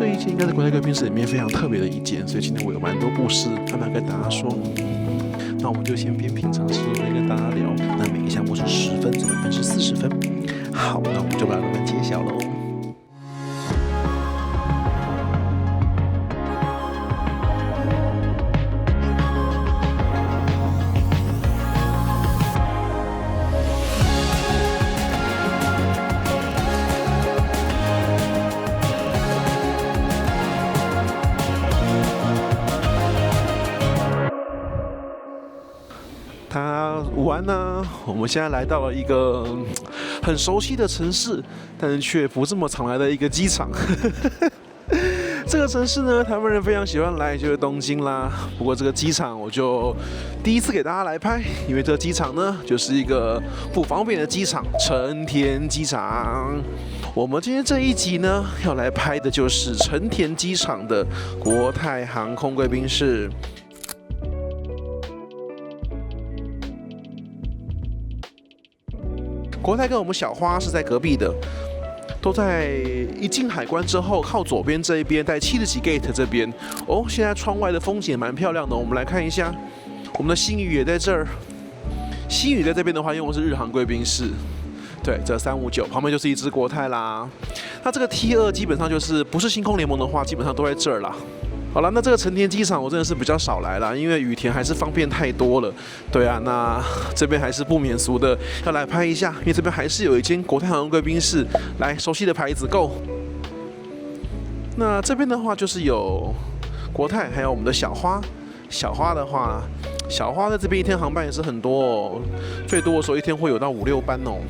這一間應該是國泰貴賓室裡面非常特別的一間，所以今天我有蠻多故事慢慢跟大家說。那我們就先邊品嘗食物邊跟大家聊。那每個項目是10分，这個分是40分。好，那我們就把它们揭曉嘍。午安呢，我們現在來到了一個很熟悉的城市，但是卻不這麼常來的一個機場。這個城市呢，台灣人非常喜歡來，就是東京啦。不過這個機場我就第一次給大家來拍，因為這個機場呢，就是一個不方便的機場——成田機場。我們今天這一集呢，要來拍的就是成田機場的國泰航空貴賓室。國泰跟我們小花是在隔壁的，都在一進海關之後，靠左邊這一邊，在7期 gate 這邊。哦，現在窗外的風景也蠻漂亮的，我們來看一下。我們的星宇也在這兒，星宇在這邊的話，用的是日航貴賓室。對，這359旁邊就是一支國泰啦。那這個 T2基本上就是不是星空聯盟的話，基本上都在這兒啦。好了，那這個成田機場我真的是比較少來啦，因為羽田還是方便太多了。對啊，那這邊還是不免俗的要來拍一下，因為這邊還是有一間國泰航空貴賓室，來熟悉的牌子 Go。那這邊的話就是有國泰，還有我們的小花。小花的話，小花在這邊一天航班也是很多哦，最多的时候一天會有到5、6班哦，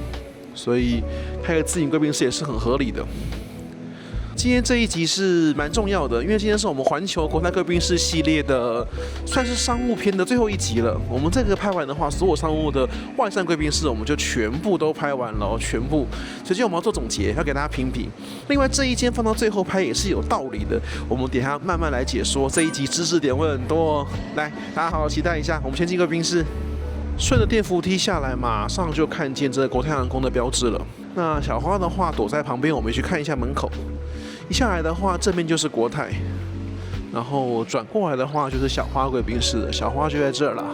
所以開個自營貴賓室也是很合理的。今天這一集是蠻重要的，因為今天是我們環球國泰貴賓室系列的算是商務篇的最後一集了。我們這個拍完的話，所有商務的外商貴賓室我們就全部都拍完了，全部。所以今天我們要做總結，要給大家評評。另外這一間放到最後拍也是有道理的，我們等一下慢慢來解說。這一集知識點會很多哦，來，大家好好期待一下。我們先進貴賓室，順着電扶梯下來，馬上就看見這個國泰航空的標誌了。那小花的話躲在旁邊，我們去看一下門口。一下來的話，這邊就是國泰，然後轉過來的話就是小花貴賓室了。小花就在這兒啦，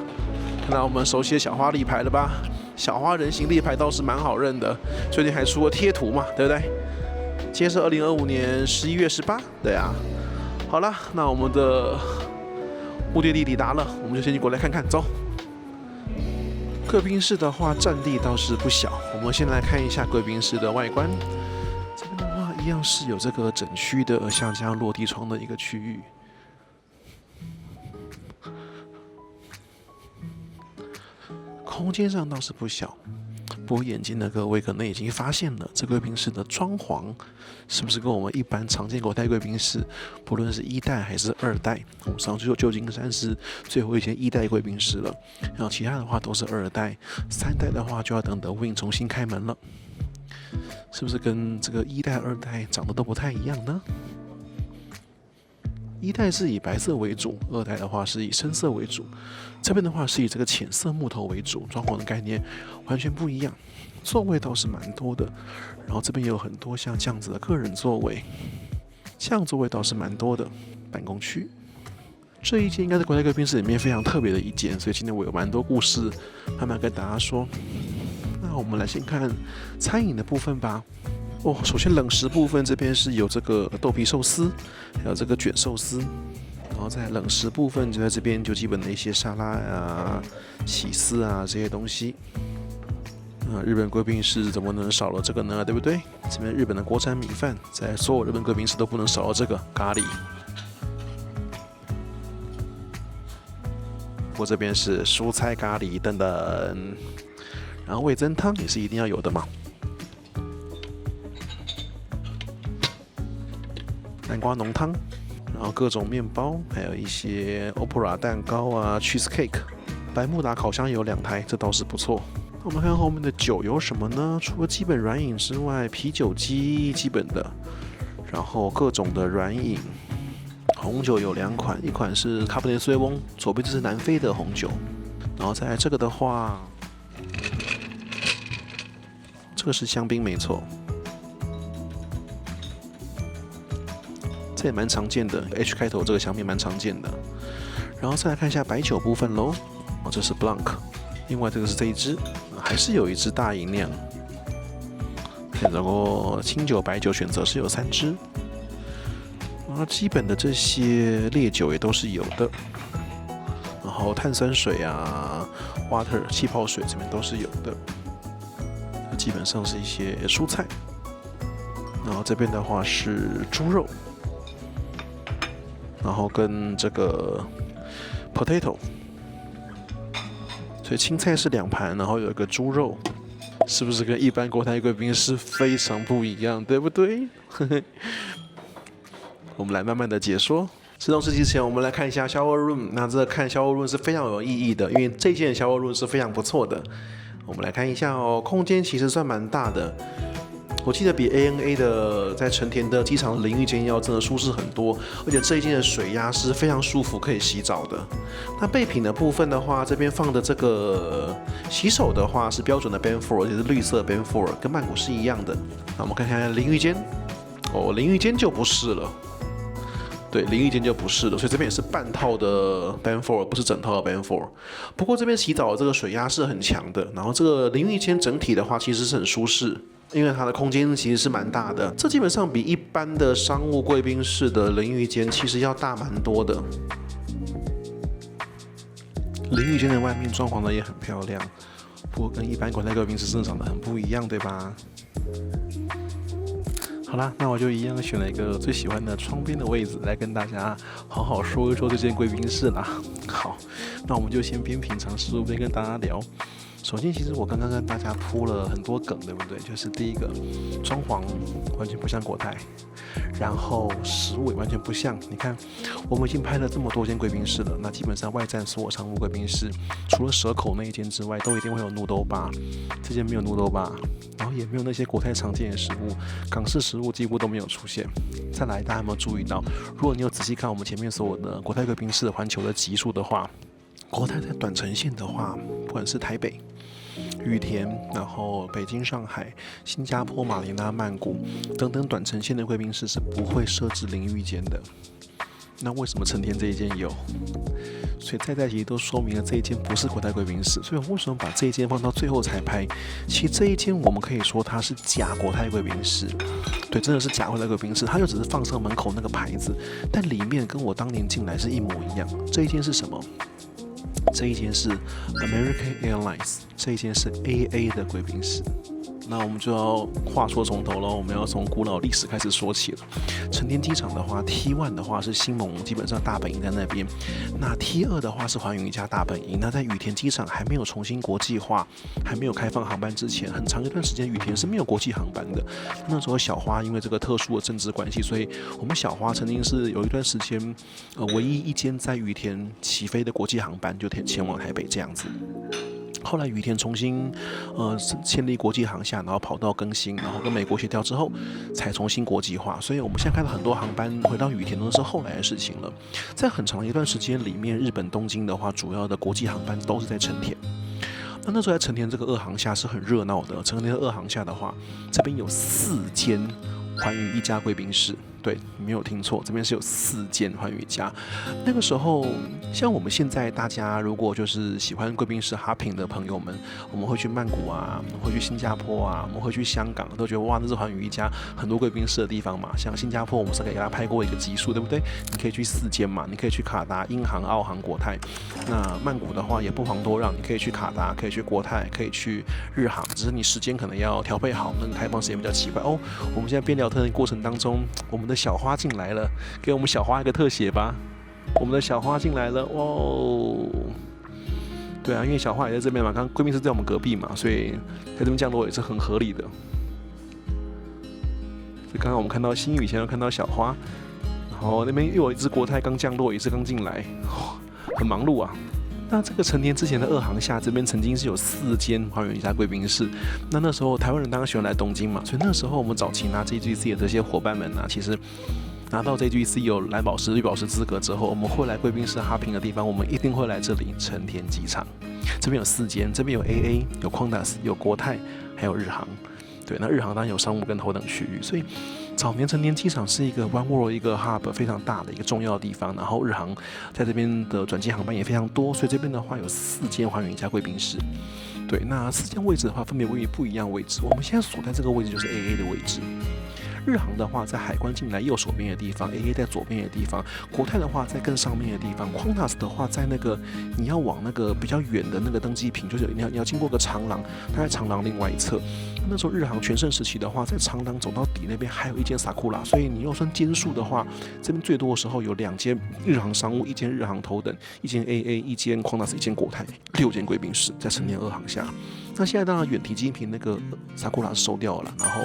看到我們熟悉的小花立牌了吧？小花人形立牌倒是蠻好認的，最近還出了貼圖嘛，對不對？今天是2025年11月18，對啊。好了，那我們的目的地抵達了，我們就先去過來看看，走。貴賓室的話，佔地倒是不小，我們先來看一下貴賓室的外觀。一樣是有這個整區的像這樣落地窗的一個區域，空間上倒是不小。不過眼尖的各位可能已經發現了，這貴賓室的裝潢是不是跟我們一般常見國泰貴賓室，不論是1代還是2代，我們上去舊金山是最後一間1代貴賓室了，然後其他的話都是2代，3代的話就要等德惠重新開門了。是不是跟這個1代、2代長得都不太一樣呢？1代是以白色為主，2代的話是以深色為主。這邊的話是以這個淺色木頭為主，裝潢的概念完全不一樣。座位倒是蠻多的，然後這邊也有很多像這樣子的個人座位，這樣座位倒是蠻多的。辦公區這一間應該是國泰貴賓室裡面非常特別的一間，所以今天我有蠻多故事慢慢跟大家說。那我們來先看餐飲的部分吧。哦，首先冷食部分這邊是有這個豆皮壽司，還有這個卷壽司。然後在冷食部分就在這邊，就基本的一些沙拉啊、起司啊這些東西。日本貴賓室怎麼能少了這個呢？對不對？這邊日本的國產米飯，在所有日本貴賓室都不能少了這個咖喱。不過這邊是蔬菜咖喱等等。然後味噌湯也是一定要有的嘛，南瓜濃湯，然後各種麵包，還有一些 Opera 蛋糕啊 ，cheesecake， 百慕達烤箱有2台，這倒是不錯。那我們看後面的酒有什麼呢？除了基本軟飲之外，啤酒機基本的，然後各種的軟飲，紅酒有2款，一款是卡布内蘇維翁，左邊就是南非的紅酒，然後再來這個的話。這個是香檳沒錯，這也蠻常見的 ，H 開頭這個香檳蠻常見的。然後再來看一下白酒部分嘍，這是 Blanc， 另外這個是這一支，還是有一支大吟釀。然後清酒、白酒選擇是有3支，然後基本的這些烈酒也都是有的。然後碳酸水啊、water 氣泡水這邊都是有的。基本上是一些蔬菜。然後這邊的話是豬肉，然後跟這個 potato， 所以青菜是2盤，然後有一個豬肉。是不是跟一般國泰貴賓室非常不一樣，對不對？我們來慢慢的解說。吃東西之前，我們來看一下 shower room。那這個看 shower room 是非常有意義的，因為這間 shower room 是非常不錯的。我們來看一下哦，空間其實算蠻大的。我記得比 ANA 的在成田的機場的淋浴間要真的舒適很多，而且這一間的水壓是非常舒服，可以洗澡的。那備品的部分的話，這邊放的這個洗手的話是標準的 Ben4， 而且是綠色 Ben4， 跟曼谷是一樣的。那我們看看淋浴間，哦，淋浴間就不是了。对，淋浴間就不是了，所以這邊也是半套的 Ben4， 不是整套的 Ben4。不過這邊洗澡的這個水壓是很強的，然後這個淋浴間整體的話其實是很舒適。因為它的空間其實是蠻大的，這基本上比一般的商務貴賓室的淋浴間其實要大蠻多的。淋浴間的外面裝潢的也很漂亮，不過跟一般國泰貴賓室真的長得很不一樣，對吧？好啦，那我就一樣選了一個最喜歡的窗邊的位置來跟大家好好說一說這間貴賓室啦。好，那我們就先邊品嘗食物邊跟大家聊。首先，其實我剛剛跟大家鋪了很多梗，對不對？就是第一個，裝潢完全不像國泰，然後食物也完全不像。你看，我們已經拍了這麼多間貴賓室了，那基本上外站所有商務貴賓室，除了蛇口那一間之外，都一定會有 noodle bar，這間沒有 noodle bar，然後也沒有那些國泰常見的食物，港式食物幾乎都沒有出現。再來，大家有沒有注意到，如果你有仔細看我們前面所有的國泰貴賓室環球的集數的話，國泰在短程線的話，不管是台北、羽田，然後北京、上海、新加坡、馬尼拉、曼谷等等短程線的貴賓室是不會設置淋浴間的。那為什麼成田這一間有？所以在其實都說明了這一間不是國泰貴賓室。所以我為什麼把這一間放到最後才拍？其實這一間我們可以說它是假國泰貴賓室，對，真的是假國泰貴賓室。它就只是放上門口那個牌子，但裡面跟我當年進來是一模一樣。這一間是什麼？這一間是 American Airlines， 這一間是 AA 的貴賓室。那我們就要話說從頭了，我們要從古老歷史開始說起了。成田機場的話 ，T1 的話是星夢基本上大本營在那邊，那 T2 的話是環宇一家大本營。那在羽田機場還沒有重新國際化，還沒有開放航班之前，很長一段時間羽田是沒有國際航班的。那時候小花因為這個特殊的政治關係，所以我們小花曾經是有一段時間，唯一一間在羽田起飛的國際航班就前往台北這樣子。後來羽田重新建立國際航廈，然後跑道更新，然後跟美國協調之後才重新國際化。所以我們現在看到很多航班回到羽田都是後來的事情了。在很長一段時間裡面，日本東京的話，主要的國際航班都是在成田。那時候在成田這個二航廈是很熱鬧的。成田的二航廈的話，這邊有4間環宇一家貴賓室。對，你沒有聽錯，這邊是有4間環宇一家。那個時候，像我們現在大家如果就是喜歡貴賓室 hopping 的朋友們，我們會去曼谷啊，會去新加坡啊，我們會去香港，都覺得哇，那是環宇一家很多貴賓室的地方嘛。像新加坡，我們是給大家拍過一個集數，對不對？你可以去4間嘛，你可以去卡達、英航、澳航、國泰。那曼谷的話也不遑多讓，你可以去卡達，可以去國泰，可以去日航，只是你時間可能要調配好，那個開放時間比較奇怪哦。我們現在邊聊天的過程當中，我們的小花進來了，給我們小花一個特寫吧。我們的小花進來了，哇哦！對啊，因為小花也在這邊嘛，剛剛貴賓室在我們隔壁嘛，所以在這邊降落也是很合理的。所以剛剛我們看到新宇，前又看到小花，然後那邊又有一隻國泰剛降落，也是剛進來，很忙碌啊。那這個成田之前的二航廈這邊曾經是有4間環宇一家貴賓室。那時候台灣人當然喜歡來東京嘛，所以那時候我們早期拿 JGC 的這些夥伴們啊，其實拿到 JGC 有藍寶石、綠寶石資格之後，我們會來貴賓室 hopping 的地方，我們一定會來這裡成田機場。這邊有4間，這邊有 AA、有 Qantas、有國泰，還有日航。對，那日航當然有商務跟頭等區域，所以早年成田機場是一個 One World 一個 hub 非常大的一個重要的地方，然後日航在這邊的轉機航班也非常多，所以這邊的話有4間寰宇加貴賓室。對，那4間位置的話分別位於不一樣的位置，我們現在所在這個位置就是 AA 的位置。日航的話，在海關進來右手邊的地方 ，AA 在左邊的地方；國泰的話，在更上面的地方 ，Qantas 的話，在那個你要往那個比較遠的那個登機坪，就是你要經過個長廊，它在長廊另外一側。那時候日航全盛時期的話，在長廊走到底那邊還有一間 Sakura， 所以你要算間數的話，這邊最多的時候有2間日航商務，1間日航頭等，1間 AA， 1間 Qantas， 1間國泰，6間貴賓室在成田2航下。那現在當然遠提機坪那個 Sakura 是收掉了，然後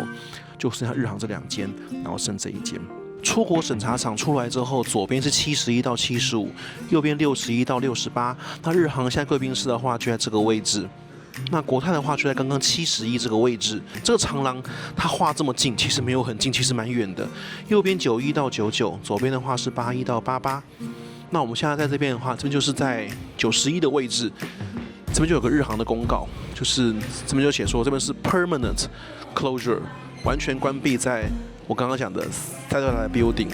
就剩下日航這2間，然後剩這1間。出國審查場出來之後，左邊是71到75，右邊61到68。那日航現在貴賓室的話就在這個位置，那國泰的話就在剛剛71這個位置。這個長廊它畫這麼近，其實沒有很近，其實蠻遠的。右邊91到99，左邊的話是81到88。那我們現在在這邊的話，這邊就是在91的位置。這邊就有個日航的公告，就是這邊就寫說這邊是 permanent closure， 完全關閉在我剛剛講的Satellite Building，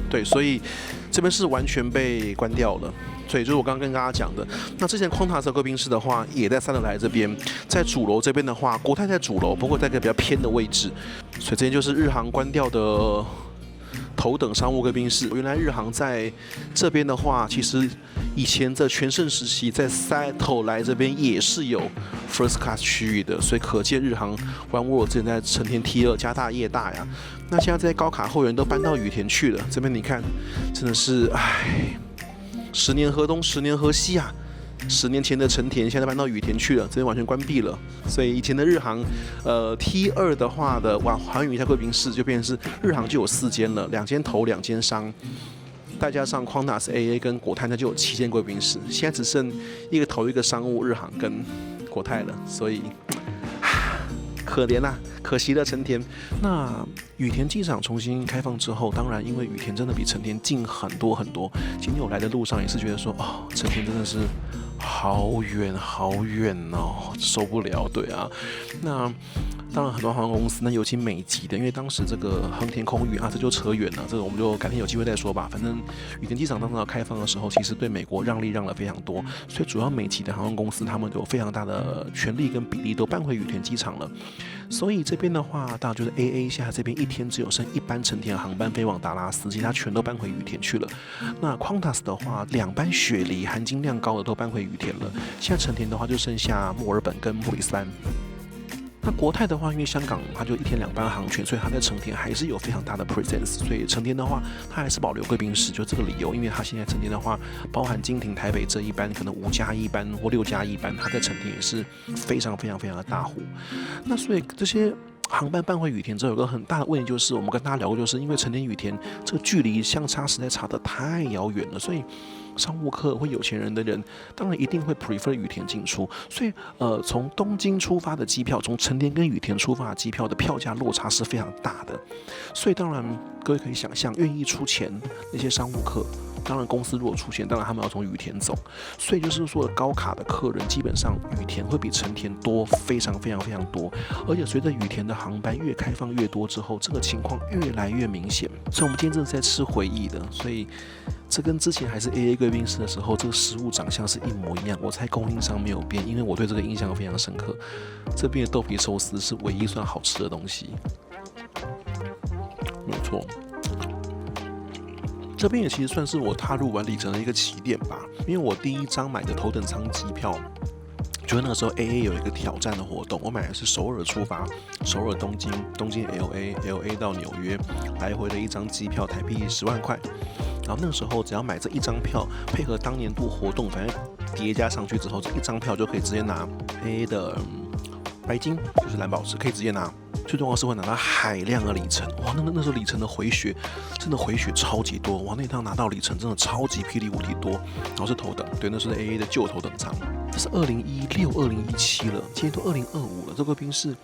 對，所以這邊是完全被關掉了。所以就是我剛剛跟大家講的，那之前 Qantas 的貴賓室的話，也在Satellite這邊，在主樓這邊的話，國泰在主樓，不過在一個比較偏的位置，所以這邊就是日航關掉的頭等商務貴賓室。原來日航在這邊的話，其實以前的全盛時期，在 Satellite 這邊也是有 First Class 區域的，所以可見日航 One World 之前在成田 T2家大業大呀。那現在这些高卡會員都搬到羽田去了，這邊你看，真的是唉，10年河東10年河西啊。10年前的成田，現在搬到羽田去了，這邊完全關閉了。所以以前的日航，T2的話的寰宇加貴賓室就變成是日航就有4間了，2間頭2間商，再加上 Qantas、AA 跟國泰，那就有7間貴賓室。現在只剩一個頭一個商務日航跟國泰了，所以可憐啦，可惜了成田。那羽田機場重新開放之後，當然因為羽田真的比成田近很多很多。今天我來的路上也是覺得說，哦，成田真的是好遠好遠哦，受不了。對啊，那當然很多航空公司，那尤其美籍的，因為當時這個橫田空域啊，這就扯遠了，這個我們就改天有機會再說吧。反正羽田機場當時要開放的時候，其實對美國讓利讓了非常多，所以主要美籍的航空公司他們有非常大的權力跟比例都搬回羽田機場了。所以這邊的話，當然就是 AA 現在這邊一天只有剩1班成田航班飛往達拉斯，其他全都搬回羽田去了。那 Qantas 的話，2班雪梨含金量高的都搬回羽田了。現在成田的話就剩下墨爾本跟布里斯班。那國泰的話，因為香港它就1天2班航權，所以它在成田還是有非常大的 presence。所以成田的話，它還是保留貴賓室，就這個理由。因為它現在成田的話，包含經停台北這一班，可能5+1班或6+1班，它在成田也是非常非常非常的大戶。那所以這些航班搬回羽田之後，有個很大的問題就是，我們跟大家聊過，就是因為成田羽田這個距離相差實在差得太遙遠了，所以商務客或有錢人的人，當然一定會 prefer 羽田進出。所以從東京出發的機票，從成田跟羽田出發的機票的票價落差是非常大的。所以當然各位可以想象，願意出錢那些商務客，當然公司如果出錢，當然他們要從羽田走。所以就是說，高卡的客人基本上羽田會比成田多非常非常非常多。而且隨着羽田的航班越開放越多之后，這個情況越來越明顯。所以我們今天真的是在吃回憶的，所以這跟之前還是 AA 貴賓室的時候，這個食物長相是一模一樣。我猜供應商沒有變，因為我對這個印象非常深刻。這邊的豆皮壽司是唯一算好吃的東西，沒有錯。這邊也其實算是我踏入完里程的一個起點吧，因為我第一張買的頭等艙機票，就是那個時候 AA 有一個挑戰的活動，我買的是首爾出發，首爾東京，東京 LA 到紐約，來回的一張機票，台幣10萬塊。然後那個時候只要買這一張票，配合當年度活動，反正疊加上去之後，這一張票就可以直接拿 AA 的白金，就是藍寶石，可以直接拿。最重要是會拿到海量的里程，哇，那时候里程的回血真的回血超級多，哇，那趟拿到里程真的超級霹靂无敵多，然後是頭等，对，那是 AA 的舊頭等艙，這是2016、2017了，今天都2025了，這個賓士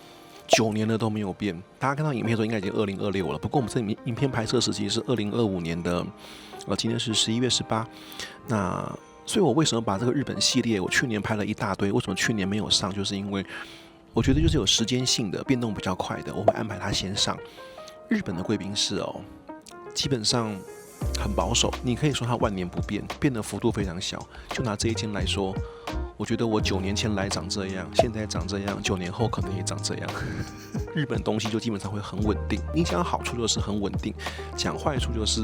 9年了都沒有變。大家看到影片的時候應該已經2026了，不過我們這影片拍攝時期是2025年的，今天是11月18，那所以我為什麼把這個日本系列，我去年拍了一大堆，為什麼去年沒有上，就是因為我覺得就是有時間性的變動比較快的，我會安排它先上。日本的貴賓室哦，基本上很保守，你可以說它萬年不變，變的幅度非常小。就拿這一間來說，我覺得我9年前來長這樣，現在長這樣，9年後可能也長這樣。日本東西就基本上會很穩定，你講好處就是很穩定，講壞處就是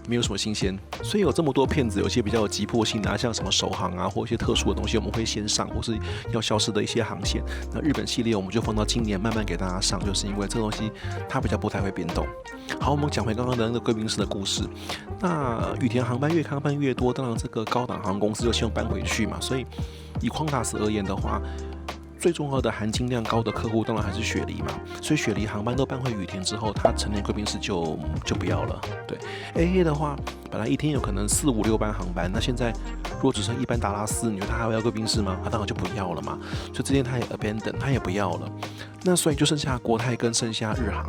沒有什麼新鮮。所以有這麼多片子，有些比較有急迫性的像什麼首航啊，或一些特殊的東西，我們會先上，或是要消失的一些航線。那日本系列我們就放到今年慢慢給大家上，就是因為這個東西它比較不太會變動。好，我們講回剛剛的那個貴賓室的故事。那羽田航班越航班越多，當然這個高檔航空公司就希望搬回去嘛。所以以Qantas而言的話，最重要的含金量高的客戶當然還是雪梨嘛。所以雪梨航班都搬回羽田之後，它成田貴賓室就不要了。對 ，AA 的話，本來一天有可能4、5、6班航班，那現在如果只剩一班达拉斯，你觉得他還會要貴賓室嗎？他當然就不要了嘛。所以这天他也 abandon， 他也不要了。那所以就剩下國泰跟剩下日航。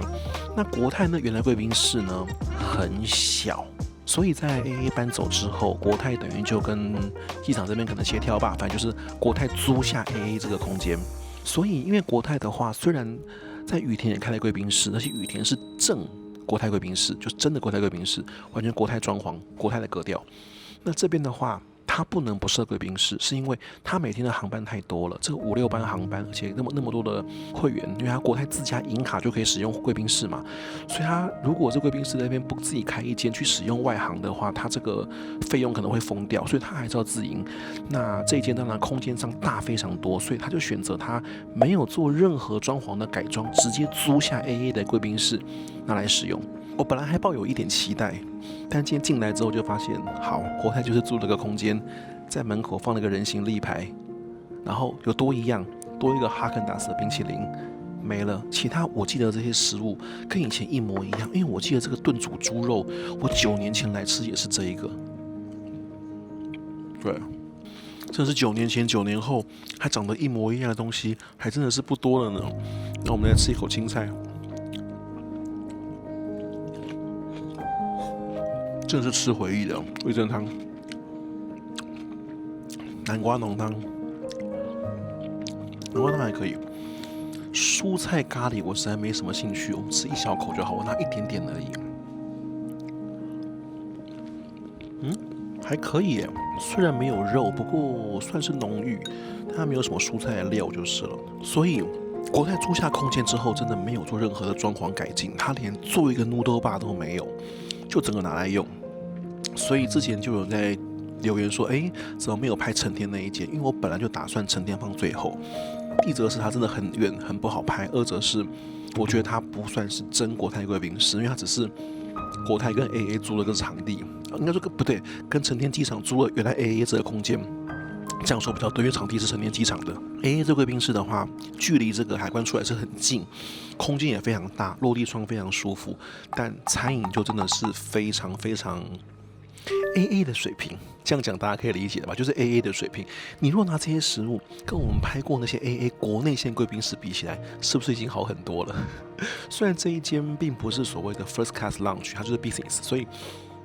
那国泰呢，原來貴賓室呢很小，所以在 AA 搬走之後，國泰等於就跟機場這邊可能協調吧，反正就是國泰租下 AA 這個空間。所以因為國泰的話，雖然在羽田也開了貴賓室，而且羽田是正國泰貴賓室，就是真的國泰貴賓室，完全國泰裝潢，國泰的格調。那這邊的話，它不能不設貴賓室，是因為它每天的航班太多了，這個5、6班航班，而且那麼多的會員，因為它國泰自家銀卡就可以使用貴賓室嘛，所以它如果這貴賓室那邊不自己開一間去使用外航的話，它這個費用可能會瘋掉，所以它還是要自營。那這一間當然空間上大非常多，所以他就選擇它沒有做任何裝潢的改裝，直接租下 AA 的貴賓室拿來使用。我本來還抱有一點期待，但今天進來之後就發現，好，國泰就是租了個空間，在門口放了個人形立牌，然後有多一樣，多一個哈根達斯的冰淇淋，沒了。其他我記得這些食物跟以前一模一樣，因為我記得這個燉煮豬肉，我9年前來吃也是這一個。對，真的是9年前9年後還長得一模一樣的東西，還真的是不多了呢。那我們來吃一口青菜。真的是吃回憶的味噌湯、南瓜濃湯，南瓜湯還可以。蔬菜咖喱我實在沒什麼興趣，我們吃一小口就好，我拿一點點而已。還可以耶，雖然沒有肉，不過算是濃郁，但它沒有什麼蔬菜的料就是了。所以國泰租下空間之後，真的沒有做任何的裝潢改進，它連做一個 noodle bar 都沒有。就整個拿來用，所以之前就有人在留言說，怎麼沒有拍成田那一間？因為我本來就打算成田放最後。一則是它真的很遠，很不好拍；二則是我覺得它不算是真國泰貴賓室，因為它只是國泰跟 AA 租了個場地，應該說不對，跟成田機場租了原來 AA 這個空間。這樣說比較對，因為場地是成田機場的。AA 這貴賓室的話，距離這個海關出來是很近，空間也非常大，落地窗非常舒服，但餐飲就真的是非常非常 AA 的水平。這樣講大家可以理解的吧？就是 AA 的水平。你若拿這些食物跟我們拍過那些 AA 國內線貴賓室比起來，是不是已經好很多了？雖然這一間並不是所謂的 First Class Lounge，它就是 Business， 所以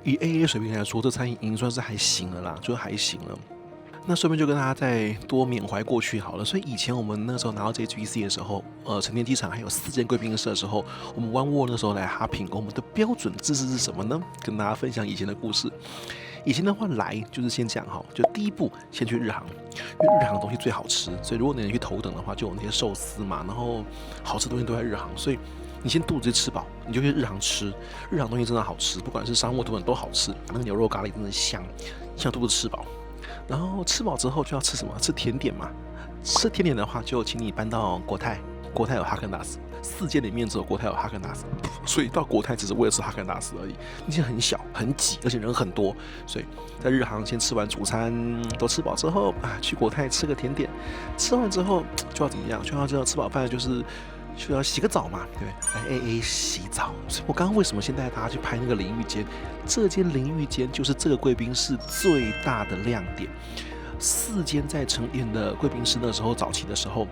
以 AA 水平來說，這餐飲已經算是還行了啦，就還行了。那順便就跟大家再多緬懷過去好了。所以以前我們那時候拿到 JGC 的時候，成田機場還有4間貴賓室的時候，我們 One World 那時候來哈品，我們的標準姿勢是什麼呢？跟大家分享以前的故事。以前的話來就是先講哈，就第一步先去日航，因為日航的東西最好吃，所以如果你能去頭等的話，就有那些壽司嘛，然後好吃的東西都在日航，所以你先肚子吃飽，你就去日航吃。日航東西真的好吃，不管是商務頭等都好吃，那個牛肉咖喱真的香，像肚子吃飽。然後吃飽之後就要吃什麼？吃甜點嘛。吃甜點的話，就請你搬到國泰。國泰有哈根達斯，4間裡面只有國泰有哈根達斯，所以到國泰只是為了吃哈根達斯而已。那間很小很擠，而且人很多，所以在日航先吃完主餐，都吃飽之後去國泰吃個甜點。吃完之後就要怎麼樣？就要吃飽飯就是就要洗個澡嘛，對不對？來 AA 洗澡。所以我剛剛為什麼先帶大家去拍那個淋浴間？這間淋浴間就是這個貴賓室最大的亮點。4間在成田的貴賓室那時候早期的時候，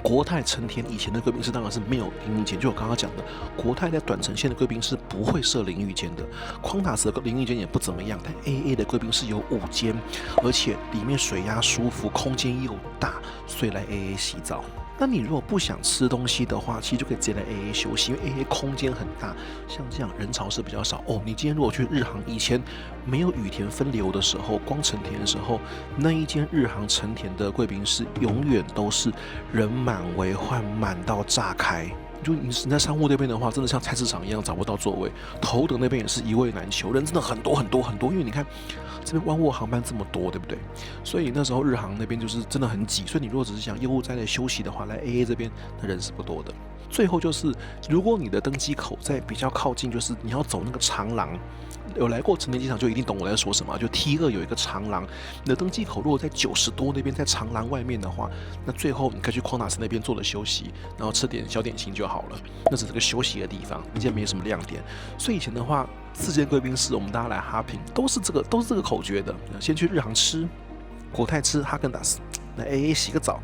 國泰成田以前的貴賓室當然是沒有淋浴間，就我剛剛講的，國泰在短程線的貴賓室不會設淋浴間的。Qantas的淋浴間也不怎麼樣，但 AA 的貴賓室有5間，而且裡面水壓舒服，空間又大，所以來 AA 洗澡。那你如果不想吃東西的話，其實就可以直接來 AA 休息，因為 AA 空間很大，像這樣人潮是比較少哦。你今天如果去日航，以前沒有羽田分流的時候，光成田的時候，那一間日航成田的貴賓室永遠都是人滿為患，滿到炸開。就你在商務那邊的話，真的像菜市場一樣找不到座位，頭等那邊也是一位難求，人真的很多很多很多。因為你看這邊灣沃航班這麼多，對不对？所以那時候日航那邊就是真的很擠。所以你如果只是想業務在那休息的話，來 AA 這邊的人是不多的。最後就是，如果你的登機口在比較靠近，就是你要走那個長廊。有來過成田機場就一定懂我在說什麼，就 T2有一個長廊，你的登機口如果在90多那邊，在長廊外面的話，那最後你可以去Qantas那邊坐着休息，然後吃點小點心就好了。那只是個休息的地方，那些沒什麼亮點。所以以前的話，4間貴賓室我們大家來哈平都是這個口訣的，先去日航吃，國泰吃哈根達斯，來 AA 洗個澡。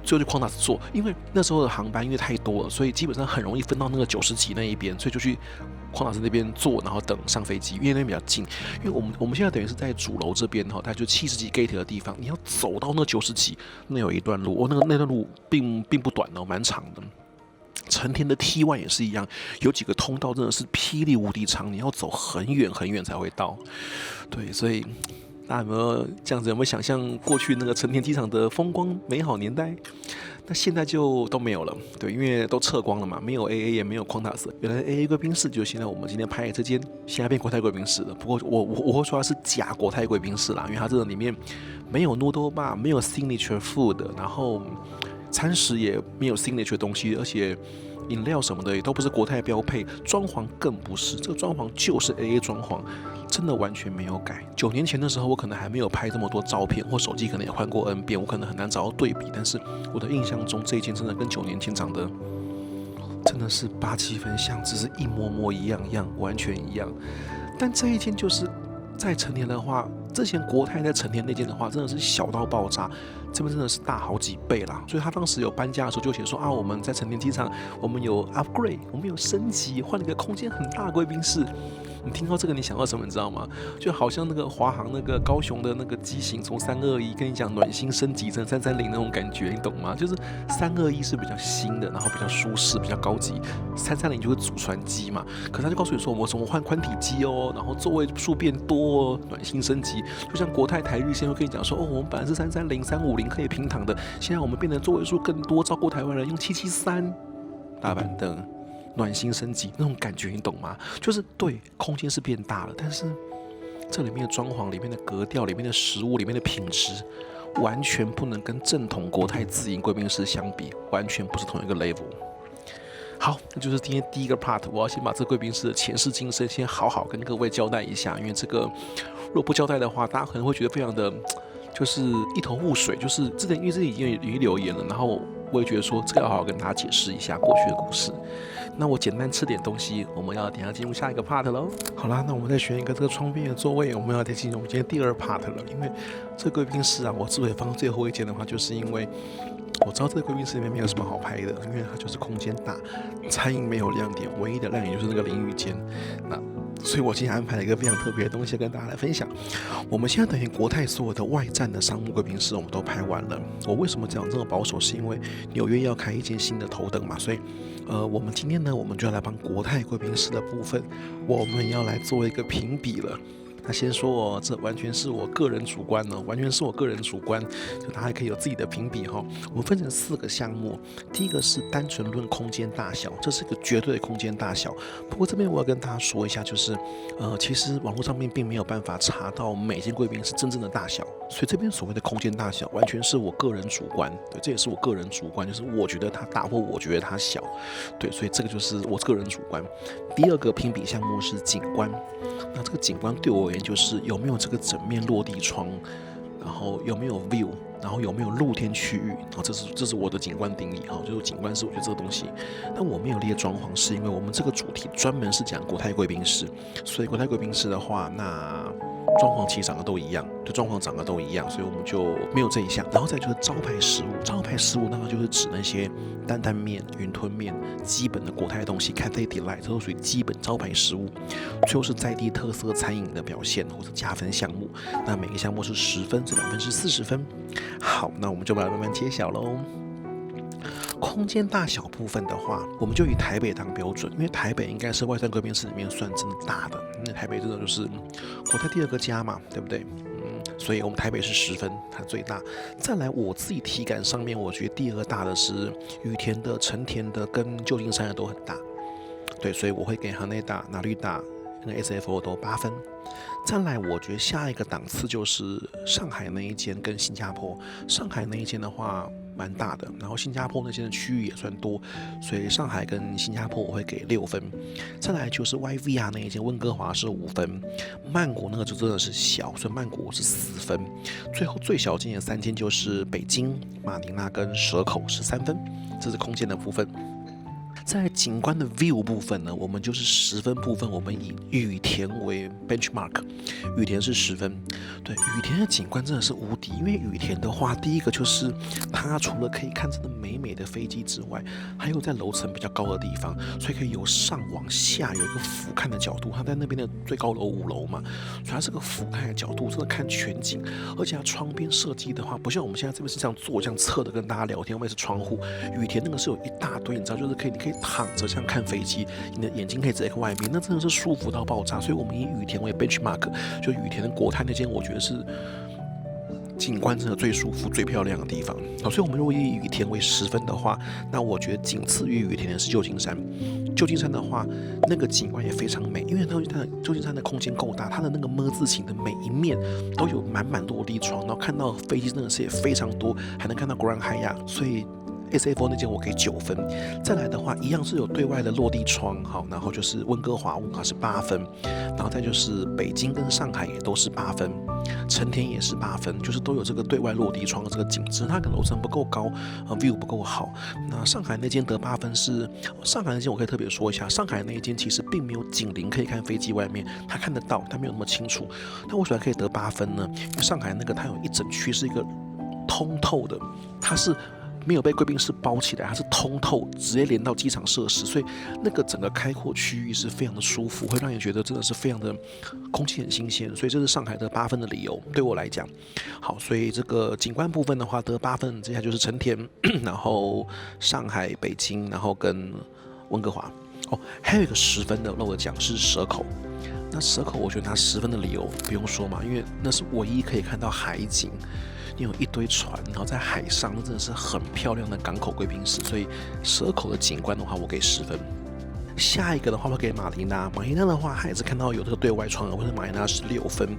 最後就Qantas坐，因為那時候的航班因為太多了，所以基本上很容易分到那個90幾那一邊，所以就去Qantas那邊坐，然後等上飛機，因為那邊比較近。因為我們現在等於是在主樓這邊哈，大概就70幾 gate 的地方，你要走到那90幾，那有一段路，那段路並不短哦，蠻長的。成田的 T1 也是一樣，有幾個通道真的是霹靂無敵長，你要走很遠很遠才會到。對，所以。大家有沒有這樣子？有沒有想象過去那個成田機場的風光美好年代？那現在就都沒有了，對，因為都撤光了嘛，沒有 AA 也沒有Qantas。原來 AA 貴賓室就現在我們今天拍的這間，現在變國泰貴賓室了。不過我會說它是假國泰貴賓室啦，因為它這個裡面沒有 noodle bar，沒有 signature food，然後餐食也沒有 signature 東西，而且飲料什麼的也都不是國泰標配，裝潢更不是，這個裝潢就是 AA 裝潢。真的完全沒有改。9年前的時候，我可能還沒有拍這麼多照片，或手機可能也換過 N 遍，我可能很難找到對比。但是我的印象中，這一間真的跟9年前長得真的是8、7分像，只是一模一樣，完全一樣。但這一間就是在成田的話，之前國泰在成田那間的話，真的是小到爆炸，這邊真的是大好幾倍啦。所以他當時有搬家的時候就寫說啊，我們在成田機場，我們有 upgrade， 我們有升級，換了一個空間很大的貴賓室。你聽到這個，你想到什麼？你知道嗎？就好像那個華航那個高雄的那個機型從321跟你講暖心升級成330那種感覺，你懂嗎？就是321是比較新的，然後比較舒適、比較高級，330就是祖傳機嘛。可是他就告訴你說，我們什麼換寬體機哦，然後座位數變多哦，暖心升級。就像國泰台日線會跟你講說，哦，我們本來是330、350可以平躺的，現在我們變成座位數更多，照顧台灣人用773大板凳。暖心升級那種感覺，你懂嗎？就是對，空間是變大了，但是這裡面的裝潢、裡面的格調、裡面的食物、裡面的品質，完全不能跟正統國泰自營貴賓室相比，完全不是同一個 level。好，那就是今天第一個 part， 我要先把這貴賓室的前世今生先好好跟各位交代一下，因為這個如果不交代的話，大家可能會覺得非常的就是一頭霧水。就是之前因為這已經留言了，然後我也覺得說這個要好好跟大家解釋一下過去的故事。那我簡單吃點東西，我們要等一下進入下一個 part 嘍。好啦，那我們再選一個這個窗邊的座位，我們要再進入我們今天第2 part 了。因為這個貴賓室啊，我之所以放最後一間的話，就是因為我知道這個貴賓室裡面沒有什麼好拍的，因為它就是空間大，餐飲沒有亮點，唯一的亮點就是那個淋浴間。那所以我今天安排了一個非常特別的東西跟大家來分享。我們現在等於國泰所有的外站的商務貴賓室我們都拍完了。我為什麼講這麼保守？是因為紐約要開一間新的頭等嘛，所以我們今天呢，我們就要來幫國泰貴賓室的部分，我們要來做一個評比了。那先說哦，這完全是我個人主觀哦，完全是我個人主觀，就大家可以有自己的評比哈。我們分成4個項目，第一個是單純論空間大小，這是個絕對的空間大小。不過這邊我要跟大家說一下，就是其實網絡上面並沒有辦法查到每間貴賓室真正的大小，所以這邊所謂的空間大小完全是我個人主觀，對，這也是我個人主觀，就是我覺得它大或我覺得它小，對，所以這個就是我個人主觀。第2個評比項目是景觀，那這個景觀對我而言就是有沒有這個整面落地窗，然後有沒有 view， 然後有沒有露天區域，然後這是我的景觀定義哈，就是景觀是我覺得這個東西。但我沒有列裝潢，是因為我們這個主題專門是講國泰貴賓室，所以國泰貴賓室的話，那裝潢其實長得都一樣，對，裝潢長得都一樣，所以我們就沒有這一項。然後再就是招牌食物，招牌食物那個就是指那些擔擔麵、雲吞麵，基本的國泰的東西 Cathay Delight 這都屬於基本招牌食物。最後是在地特色餐飲的表現或者加分項目，那每個項目是10分，這2分是40分。好，那我們就把它慢慢揭曉嘍。空間大小部分的話，我們就以台北當標準，因為台北應該是外商貴賓室裡面算真的大的，因為台北真的就是國泰第2個家嘛，對不对？所以我們台北是10分，它最大。再來，我自己體感上面，我覺得第2大的是羽田的、成田的跟舊金山的都很大。對，所以我會給哈內大、哪綠大、跟 SFO 都8分。再來，我覺得下一個檔次就是上海那一間跟新加坡。上海那一間的話蠻大的，然後新加坡那間的區域也算多，所以上海跟新加坡我會給6分。再來就是 YVR 那一間，溫哥華是5分，曼谷那個就真的是小，所以曼谷是4分。最後最小間的3間就是北京、馬尼拉跟蛇口是3分，這是空間的部分。在景觀的 view 部分呢，我們就是10分部分，我們以羽田為 benchmark， 羽田是10分。對，羽田的景觀真的是無敵，因為羽田的話，第一個就是它除了可以看真的美美的飛機之外，還有在樓層比較高的地方，所以可以由上往下有一個俯瞰的角度。它在那邊的最高樓5樓嘛，所以它這個俯瞰的角度真的看全景，而且它窗邊設計的話，不像我們現在這邊是這樣坐這樣側的跟大家聊天，外面是窗戶。羽田那個是有一大堆，你知道，就是你可以躺着這樣看飛機，你的眼睛可以直接看外面，那真的是舒服到爆炸。所以我們以羽田為 benchmark， 就羽田的國泰那間，我覺得是景觀真的最舒服、最漂亮的地方。好，所以我们如果以羽田為10分的話，那我覺得僅次於羽田的是舊金山。舊金山的話，那個景觀也非常美，因為它舊金山的空間夠大，它的那個麼字形的每一面都有滿落地窗，然後看到飛機真的是也非常多，還能看到 Grand Hyatt， 所以SFO 那間我給9分。再來的話，一樣是有對外的落地窗，好，然後就是溫哥華是8分，然後再就是北京跟上海也都是8分，成田也是8分，就是都有這個對外落地窗的這個景致，它可能樓層不夠高，view 不夠好。那上海那間得8分是上海那間，我可以特別說一下，上海那一間其實並沒有景鄰可以看飛機外面，它看得到，但沒有那麼清楚。那為什麼可以得8分呢？因為上海那個它有一整區是一個通透的，它是沒有被貴賓室包起來，它是通透，直接連到機場設施，所以那個整個開闊區域是非常的舒服，會讓你覺得真的是非常的空氣很新鮮，所以這是上海得8分的理由，對我來講。好，所以這個景觀部分的話得8分，接下來就是成田，然後上海、北京，然後跟溫哥華。哦，還有一個10分的漏了講是蛇口。那蛇口我覺得它10分的理由不用說嘛，因為那是唯一可以看到海景。有一堆船，然後在海上，那真的是很漂亮的港口貴賓室，所以蛇口的景觀的話，我給10分。下一個的話，我給馬尼拉。馬尼拉的話，還是看到有這個對外窗的，或者馬尼拉是6分。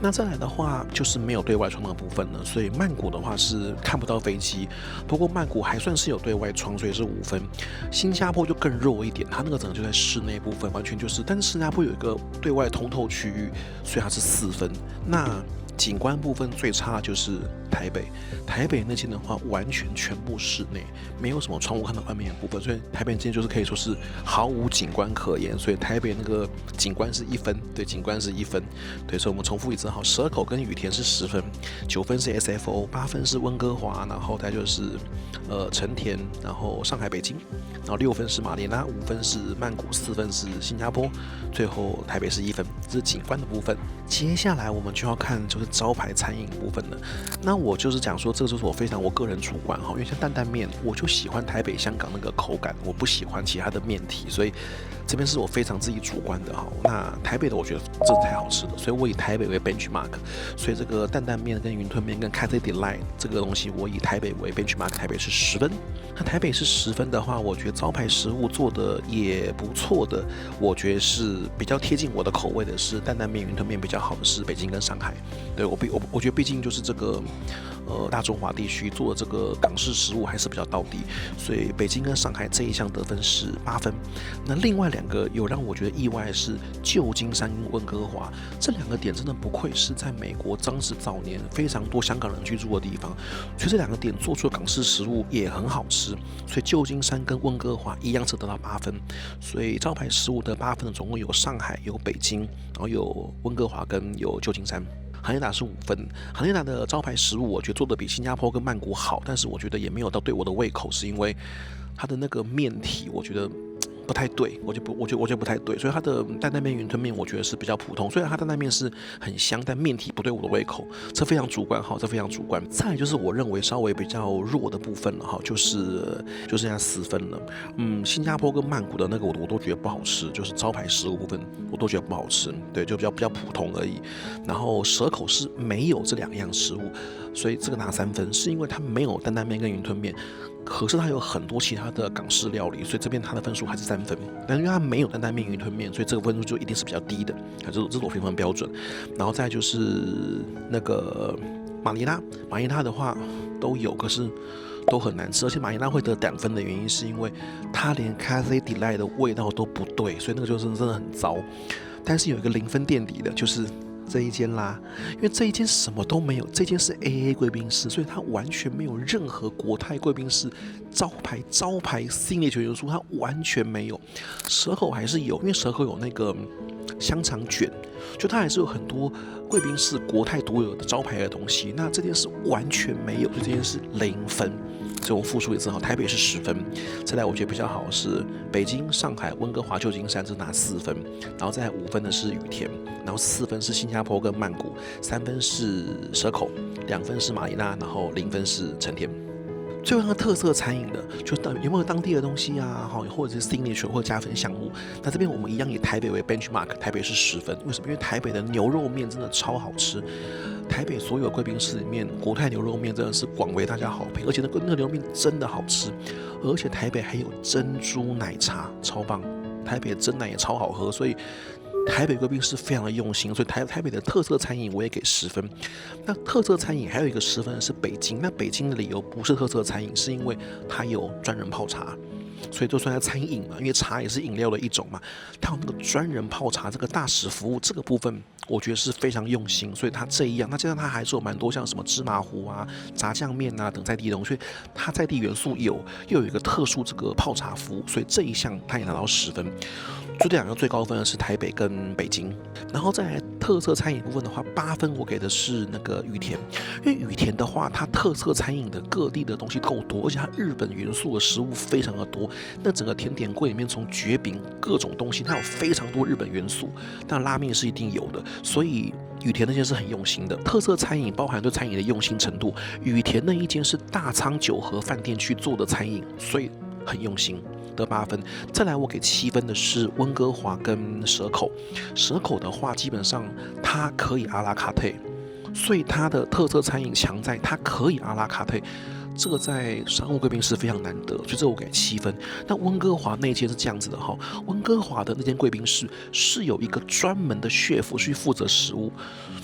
那再來的話，就是沒有對外窗的部分了，所以曼谷的話是看不到飛機。不過曼谷還算是有對外窗，所以是5分。新加坡就更弱一點，它那個整個就在室內部分，完全就是，但是新加坡有一個對外通透區域，所以它是4分。那景觀部分最差的就是台北，台北那間的話完全全部室內，沒有什麼窗戶看到外面的部分，所以台北那間就是可以說是毫無景觀可言，所以台北那個景觀是1分，對，景觀是1分，對，所以我們重複一次，好，蛇口跟羽田是10分，9分是 SFO， 8分是溫哥華，然後再就是成田，然後上海、北京，然後6分是馬尼拉，5分是曼谷，4分是新加坡，最後台北是1分，這是景觀的部分。接下來我們就要看就是招牌餐飲部分了。那我就是講說，這個就是我個人主觀哈，因為像擔擔麵，我就喜歡台北、香港那個口感，我不喜歡其他的麵體，所以這邊是我非常自己主觀的哈。那台北的我覺得真的太好吃了，所以我以台北為 benchmark， 所以這個擔擔麵跟雲吞麵跟 Cathay Delight 這個東西，我以台北為 benchmark， 台北是10分。那台北是10分的話，我覺得招牌食物做的也不錯的，我覺得是比較貼近我的口味的是擔擔麵、雲吞麵比較好的是北京跟上海。對，我覺得畢竟就是這個大中華地區做的這個港式食物還是比較道地，所以北京跟上海這一項得分是8分。那另外2個有讓我覺得意外的是舊金山跟溫哥華，這2個點真的不愧是在美國當時早年非常多香港人居住的地方，所以這2個點做出的港式食物也很好吃，所以舊金山跟溫哥華一樣是得到8分。所以招牌食物得8分的總共有上海、有北京，然後有溫哥華跟有舊金山。哈內達是5分，哈內達的招牌食物我覺得做的比新加坡跟曼谷好，但是我覺得也沒有到對我的胃口，是因為它的那個麵體我覺得不太對，我覺得不太對，所以它的擔擔麵、雲吞麵我覺得是比較普通。雖然它擔擔麵是很香，但麵體不對我的胃口，這非常主觀哈，這非常主觀。再來就是我認為稍微比較弱的部分了哈，就剩下4分了。新加坡跟曼谷的那個我都覺得不好吃，就是招牌食物部分我都覺得不好吃，對，就比較普通而已。然後蛇口是沒有這2樣食物，所以這個拿3分，是因為它沒有擔擔麵跟雲吞麵。可是它有很多其他的港式料理，所以這邊它的分數還是3分。但因為它沒有擔擔麵、雲吞麵，所以這個分數就一定是比較低的。這是我評分標準。然後再就是那個馬尼拉的話都有，可是都很難吃。而且馬尼拉會得2分的原因是因為它連 Cathay Delight 的味道都不對，所以那個就是真的很糟。但是有一個0分墊底的，就是這一間啦，因為這一間什麼都沒有，這間是 AA 貴賓室，所以它完全沒有任何國泰貴賓室招牌 signature 元素，它完全沒有。蛇口還是有，因為蛇口有那個香腸卷，就它還是有很多貴賓室國泰獨有的招牌的東西。那這間是完全沒有，所以這間是0分。所以我複述一次哈，台北是10分，再來我覺得比較好的是北京、上海、溫哥華、舊金山，這拿4分，然後再來5分的是羽田，然後4分是新加坡跟曼谷，3分是蛇口，2分是馬尼拉，然後0分是成田。最後那個特色餐飲的，就有沒有當地的東西啊，或者是 signature 或者加分項目。那這邊我們一樣以台北為 benchmark， 台北是10分，為什麼？因為台北的牛肉麵真的超好吃。台北所有貴賓室裡面，國泰牛肉麵真的是廣為大家好評，而且那個牛肉麵真的好吃，而且台北還有珍珠奶茶，超棒，台北的珍奶也超好喝，所以台北貴賓室非常的用心，所以台北的特色餐飲我也給10分。那特色餐飲還有一個10分是北京，那北京的理由不是特色餐飲，是因為它有專人泡茶。所以就算它餐飲嘛，因為茶也是飲料的一種嘛，它有那個專人泡茶这個大使服務，這個部分我覺得是非常用心，所以它這一樣，那加上它還是有蠻多像什麼芝麻糊啊、炸醬麵啊等在地的東西，所以它在地元素又有一個特殊這個泡茶服務，所以這一項它也拿到10分。就這2個最高分的是台北跟北京，然後再來特色餐飲部分的話，8分我給的是那個羽田，因為羽田的話，它特色餐飲的各地的東西夠多，而且它日本元素的食物非常的多。那整個甜點櫃裡面，從蕨餅各種東西，它有非常多日本元素，但拉麵是一定有的，所以羽田那間是很用心的。特色餐飲包含對餐飲的用心程度，羽田那一間是大倉九和飯店去做的餐飲，所以很用心。得8分，再來我給7分的是溫哥華跟蛇口。蛇口的話，基本上它可以阿拉卡特，所以它的特色餐飲強在它可以阿拉卡特，這個在商務貴賓室非常難得，所以這我給7分。那溫哥華那間是這樣子的哈，溫哥華的那間貴賓室是有一個專門的 chef 去負責食物，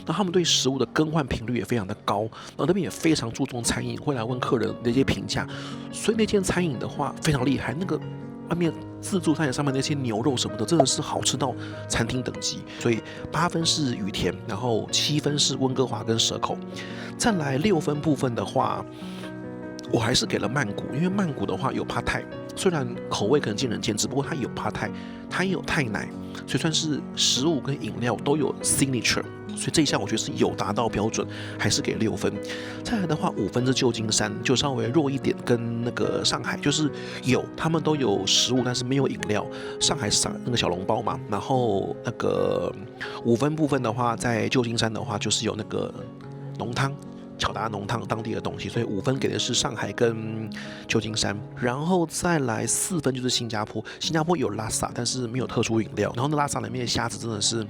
那他們對食物的更換頻率也非常的高，然後那邊也非常注重餐飲，會來問客人的一些評價，所以那間餐飲的話非常厲害，那個外面自助餐飲上面那些牛肉什麼的，真的是好吃到餐廳等級。所以8分是羽田，然後7分是溫哥華跟蛇口。再來6分部分的話，我還是給了曼谷，因為曼谷的話有 Pad Thai，雖然口味可能見仁見智，不過它有 Pad Thai，它也有泰奶，所以算是食物跟飲料都有 signature。所以這一項我覺得是有達到標準，還是給6分。再來的話，5分是舊金山，就稍微弱一點，跟那個上海就是他們都有食物，但是沒有飲料。上海是那個小籠包嘛，然後那個5分部分的話，在舊金山的話就是有那個濃湯。巧達濃湯當地的東西，所以5分給的是上海跟舊金山，然後再來4分就是新加坡。新加坡有拉薩，但是沒有特殊飲料。然後那拉薩裡面的蝦子真的是，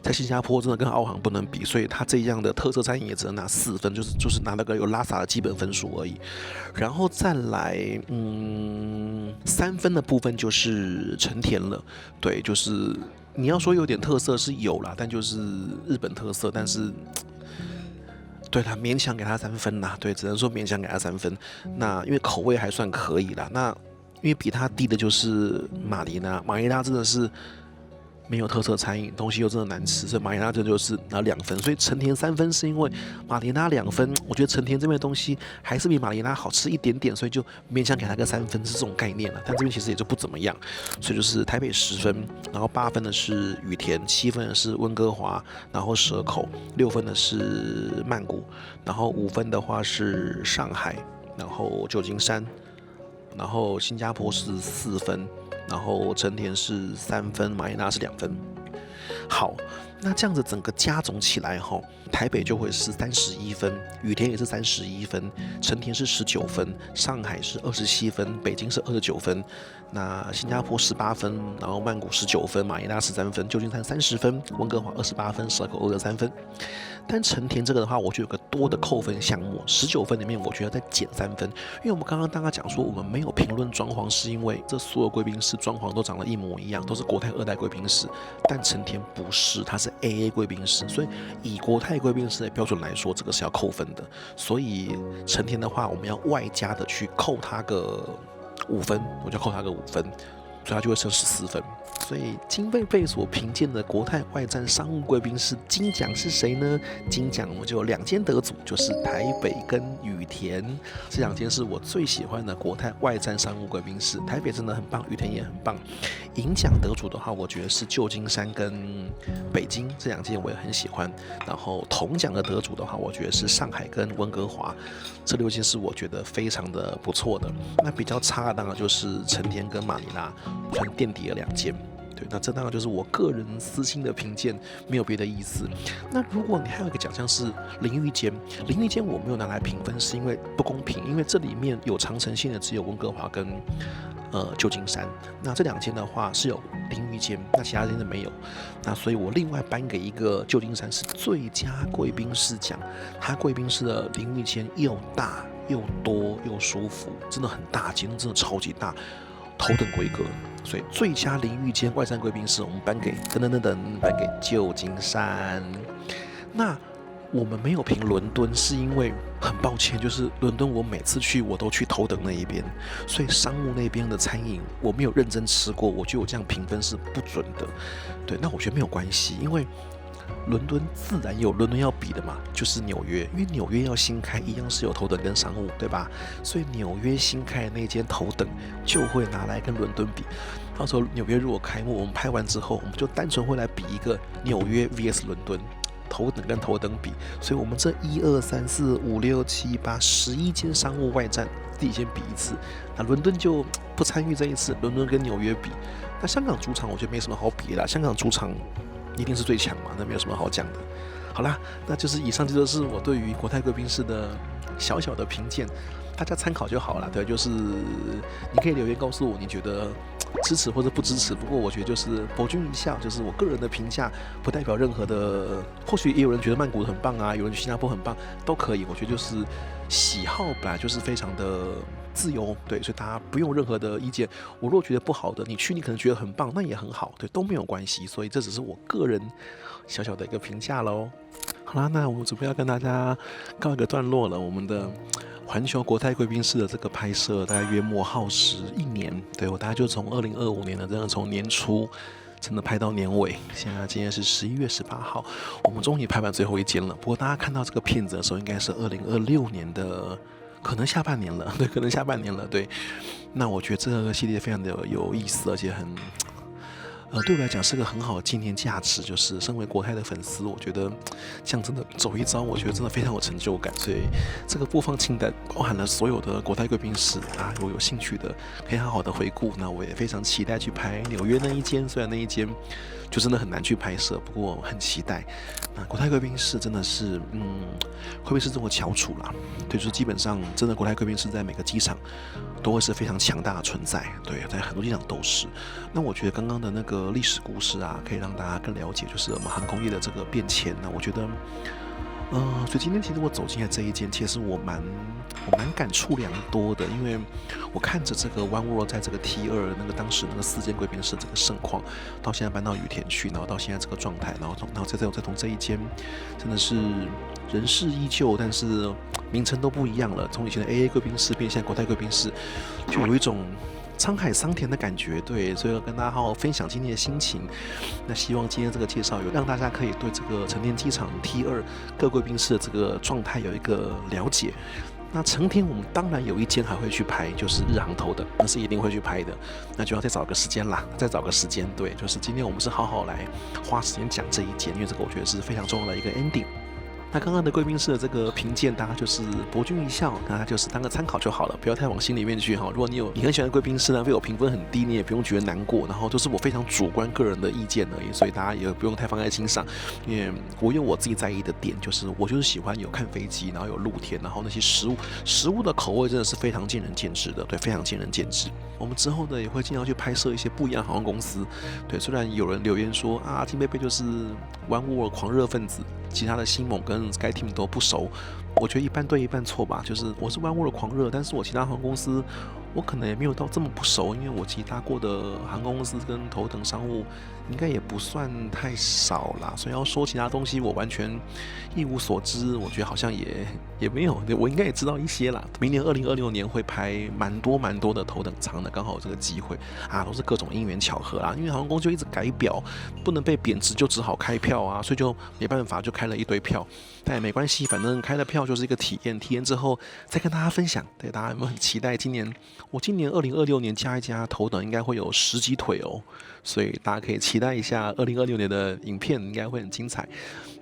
在新加坡真的跟澳航不能比，所以它這樣的特色餐飲也只能拿4分，就是拿那個有拉薩的基本分數而已。然後再來3分的部分就是成田了，对，就是你要說有點特色是有啦，但就是日本特色，但是对啦，勉強給他3分啦，對，只能說勉強給他3分。那因為口味還算可以啦，那因為比他低的就是馬尼拉，馬尼拉真的是沒有特色餐飲，東西又真的難吃，所以馬尼拉這就是拿2分。所以成田3分是因為馬尼拉2分，我覺得成田這邊的東西還是比馬尼拉好吃一點點，所以就勉強給他個3分，是這種概念了。但這邊其實也就不怎麼樣，所以就是台北10分，然後8分的是羽田，7分的是溫哥華，然後蛇口，6分的是曼谷，然後5分的話是上海，然後舊金山。然後新加坡是4分，然後成田是3分，馬尼拉是2分。好，那這樣子整個加總起來哈，台北就會是31分，羽田也是31分，成田是19分，上海是27分，北京是29分，那新加坡18分，然後曼谷19分，馬尼拉13分，舊金山30分，溫哥華28分，蛇口23分。但成田這個的話，我就有個多的扣分項目，19分裡面我覺得再減3分，因為我們剛剛大家講說我們沒有評論裝潢，是因為這所有貴賓室裝潢都長得一模一樣，都是國泰2代貴賓室，但成田不是，它是 AA 貴賓室，所以以國泰貴賓室的標準來說，這個是要扣分的。所以成田的話，我們要外加的去扣它個5分，我就扣它個5分，所以它就會剩14分。所以金贝贝所評鑑的國泰外站商務貴賓室金獎是誰呢？金獎我們就有2間得主，就是台北跟羽田，這2間是我最喜歡的國泰外站商務貴賓室。台北真的很棒，羽田也很棒。銀獎得主的話，我覺得是舊金山跟北京，這2間我也很喜歡。然後銅獎的得主的話，我覺得是上海跟溫哥華，這6間是我覺得非常的不錯的。那比較差的當然就是成田跟馬尼拉，算墊底了2間。對，那這當然就是我個人私心的評鑑，沒有別的意思。那如果你還有一個獎項是淋浴間，淋浴間我沒有拿來評分，是因為不公平，因為這裡面有長程線的只有溫哥華跟舊金山，那這2間的話是有淋浴間，那其他間的沒有，那所以我另外頒給一個舊金山是最佳貴賓室獎，它貴賓室的淋浴間又大又多又舒服，真的很大間，真的超級大。頭等規格，所以最佳淋浴間外站貴賓室我們頒給頒給舊金山。那我們沒有評倫敦，是因為很抱歉，就是倫敦我每次去我都去頭等那一邊，所以商務那邊的餐飲我沒有認真吃過，我觉得我這樣評分是不準的。對，那我覺得沒有關係，因為倫敦自然有倫敦要比的嘛，就是紐約，因為紐約要新開，一樣是有頭等跟商務，對吧？所以紐約新開的那間頭等就會拿來跟倫敦比。到時候紐約如果開幕，我們拍完之後，我們就單純會來比一個紐約 vs 倫敦，頭等跟頭等比。所以我們這1、2、3、4、5、6、7、8、11間商務外站自己先比一次，那倫敦就不參與這一次，倫敦跟紐約比。那香港主場我覺得沒什麼好比的啦，香港主場一定是最強嘛，那沒有什麼好講的。好啦，那就是以上這就是我對於国泰貴賓室的小小的評鑑，大家參考就好了。对，就是你可以留言告訴我你覺得支持或者不支持。不过我覺得就是博君一笑，就是我個人的評價，不代表任何的。或許也有人覺得曼谷很棒啊，有人覺得新加坡很棒，都可以。我覺得就是喜好本來就是非常的自由，对，所以大家不用任何的意見。我如果覺得不好的，你去你可能覺得很棒，那也很好，对，都沒有關係。所以這只是我個人小小的一個評價嘍。好啦，那我們準備要跟大家告一個段落了。我們的環球國泰貴賓室的這個拍攝，大概約莫耗時1年。對，我大概就從2025年的，真的從年初真的拍到年尾。現在今天是11月18號，我們終於拍完最後一間了。不過大家看到這個片子的時候，應該是2026年的。可能下半年了，对，可能下半年了，對。那我覺得這個系列非常的有意思，而且很，對我來講是個很好的紀念價值。就是身為國泰的粉絲，我覺得這樣真的走一遭，我覺得真的非常有成就感。所以這個播放清單包含了所有的國泰貴賓室啊，如果有興趣的可以好好的回顧。那我也非常期待去拍紐約那一間，雖然那一間就真的很難去拍攝，不過我很期待。那國泰貴賓室真的是，會不會是這麼翹楚啦？對，就是基本上真的國泰貴賓室在每個機場都會是非常強大的存在，對，在很多機場都是。那我覺得剛剛的那個歷史故事啊，可以讓大家更了解，就是我們航空業的這個變遷。那我覺得，所以今天其實我走進來這一間，其實我蠻感觸良多的，因為我看着這個 One World 在這個 T2那個當時那個4間貴賓室這個盛況，到現在搬到羽田去，然後到現在這個狀態，然後再從這一間，真的是人事依舊，但是名稱都不一樣了。從以前的 AA 貴賓室變現在國泰貴賓室，就有一種滄海桑田的感覺。對，所以要跟大家好好分享今天的心情。那希望今天這個介紹有讓大家可以對這個成田機場 T2各貴賓室的這個狀態有一個了解。那成田我們當然有一間還會去拍，就是日航頭的，那是一定會去拍的。那就要再找個時間啦，再找個時間。對，就是今天我們是好好來花時間講這一間，因為這個我覺得是非常重要的一個 ending。那剛剛的貴賓室的這個評鑑，大家就是博君一笑，大家就是當個參考就好了，不要太往心裡面去哈。如果你很喜歡貴賓室呢，被我評分很低，你也不用覺得難過。然後都是我非常主觀個人的意見而已，所以大家也不用太放在心上。因為我有我自己在意的點，就是我就是喜歡有看飛機，然後有露天，然後那些食物的口味真的是非常見仁見智的，對，非常見仁見智。我們之後呢也會盡量去拍攝一些不一樣航空公司，對，雖然有人留言說啊，金貝貝就是One World狂熱分子。其他的星夢跟 SkyTeam 都不熟，我覺得一半對一半錯吧。就是我是One World的狂熱，但是我其他航空公司我可能也沒有到這麼不熟，因為我其实搭過的航空公司跟頭等商務應該也不算太少啦。所以要說其他東西我完全一無所知，我覺得好像也沒有，我應該也知道一些啦。明年2026年會拍蠻多的頭等艙的，剛好有這個機會啊，都是各種因緣巧合啦。因為航空公司就一直改表，不能被貶值，就只好開票啊，所以就沒辦法就開了一堆票，但也沒關係，反正開了票就是一個體驗之後再跟大家分享。對，大家有沒有很期待今年2026年加一加頭等應該會有10幾腿哦，所以大家可以期待一下2026年的影片，應該會很精彩。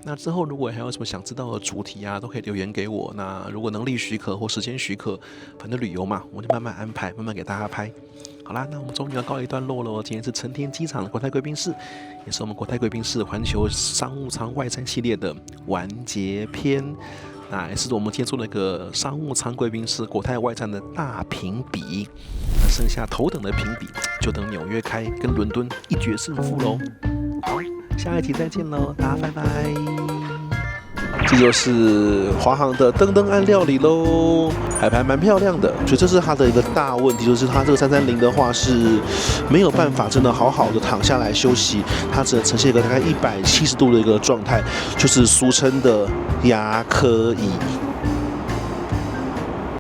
那之後如果還有什麼想知道的主題啊，都可以留言給我。那如果能力許可或時間許可，反正旅遊嘛，我就慢慢安排，慢慢給大家拍。好啦，那我們終於要告一段落了。今天是成田機場的國泰貴賓室，也是我們國泰貴賓室環球商務艙外站系列的完結篇。那也是我們今天做了一個商務艙貴賓室國泰外站的大評比。那剩下頭等的評比，就等紐約開跟倫敦一決勝負嘍。好，下一集再見嘍，大家拜拜。這就是華航的燈燈案料理嘍，海排蠻漂亮的，所以這是它的一個大問題，就是它這個330的話是沒有辦法真的好好的躺下來休息，它只能呈現一個大概170度的一個狀態，就是俗稱的牙科椅。